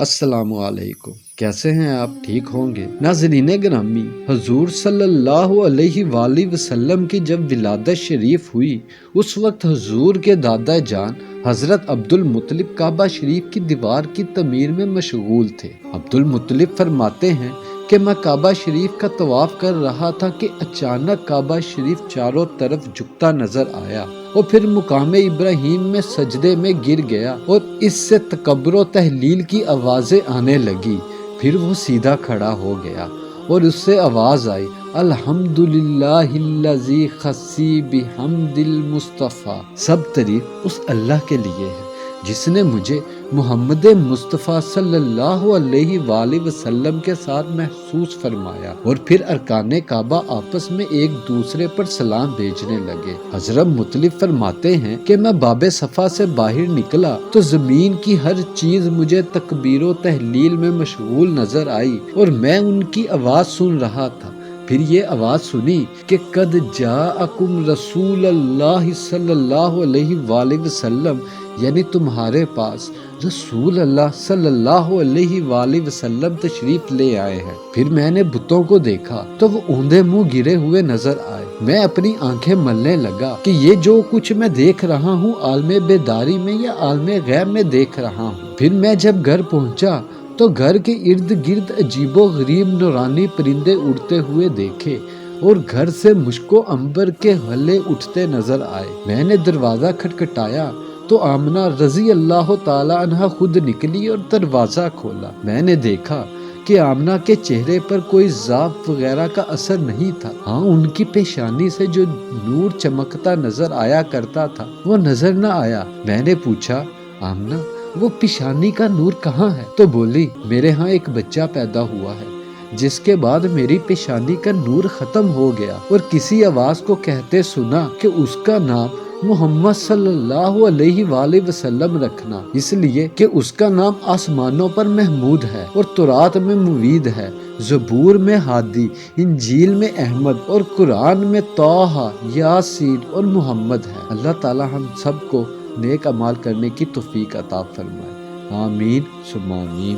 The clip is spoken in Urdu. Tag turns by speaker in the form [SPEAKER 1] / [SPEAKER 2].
[SPEAKER 1] السلام علیکم، کیسے ہیں آپ؟ ٹھیک ہوں گے؟ ناظرین گرامی، حضور صلی اللہ علیہ وآلہ وسلم کی جب ولادت شریف ہوئی، اس وقت حضور کے دادا جان حضرت عبد المطلب کعبہ شریف کی دیوار کی تعمیر میں مشغول تھے۔ عبد المطلب فرماتے ہیں کہ میں کعبہ شریف کا طواف کر رہا تھا کہ اچانک کعبہ شریف چاروں طرف جھکتا نظر آیا اور پھر مقام ابراہیم میں سجدے میں گر گیا اور اس سے تکبر و تحلیل کی آوازیں آنے لگی۔ پھر وہ سیدھا کھڑا ہو گیا اور اس سے آواز آئی، الحمدللہ الذی خصی بحمد المصطفیٰ، سب تعریف اس اللہ کے لیے ہے جس نے مجھے محمد مصطفیٰ صلی اللہ علیہ وآلہ وسلم کے ساتھ محسوس فرمایا۔ اور پھر ارکان کعبہ آپس میں ایک دوسرے پر سلام بھیجنے لگے۔ حضرت مطلب فرماتے ہیں کہ میں باب صفا سے باہر نکلا تو زمین کی ہر چیز مجھے تکبیر و تحلیل میں مشغول نظر آئی اور میں ان کی آواز سن رہا تھا۔ پھر یہ آواز سنی کہ قد جاءکم رسول اللہ صلی اللہ علیہ وآلہ وسلم، یعنی تمہارے پاس رسول اللہ صلی اللہ علیہ وآلہ وسلم تشریف لے آئے ہیں۔ پھر میں نے بتوں کو دیکھا تو وہ اوندے منہ گرے ہوئے نظر آئے۔ میں اپنی آنکھیں ملنے لگا کہ یہ جو کچھ میں دیکھ رہا ہوں عالم بیداری میں یا عالم غیب میں دیکھ رہا ہوں۔ پھر میں جب گھر پہنچا تو گھر کے ارد گرد عجیب و غریب نورانی پرندے اڑتے ہوئے دیکھے اور گھر سے مشک و عنبر کے حلے اٹھتے نظر آئے۔ میں نے دروازہ کھٹکھٹایا تو آمنہ رضی اللہ تعالی عنہا خود نکلی اور دروازہ کھولا۔ میں نے دیکھا کہ آمنہ کے چہرے پر کوئی ضعف وغیرہ کا اثر نہیں تھا، ہاں ان کی پیشانی سے جو نور چمکتا نظر آیا کرتا تھا وہ نظر نہ آیا۔ میں نے پوچھا، آمنہ وہ پیشانی کا نور کہاں ہے؟ تو بولی، میرے ہاں ایک بچہ پیدا ہوا ہے جس کے بعد میری پیشانی کا نور ختم ہو گیا اور کسی آواز کو کہتے سنا کہ اس کا نام محمد صلی اللہ علیہ وآلہ وسلم رکھنا، اس لیے کہ اس کا نام آسمانوں پر محمود ہے اور تورات میں موید ہے، زبور میں ہادی، انجیل میں احمد اور قرآن میں طٰہٰ، یاسین اور محمد ہے۔ اللہ تعالی ہم سب کو نیک اعمال کرنے کی توفیق عطا فرمائے، آمین ثم آمین۔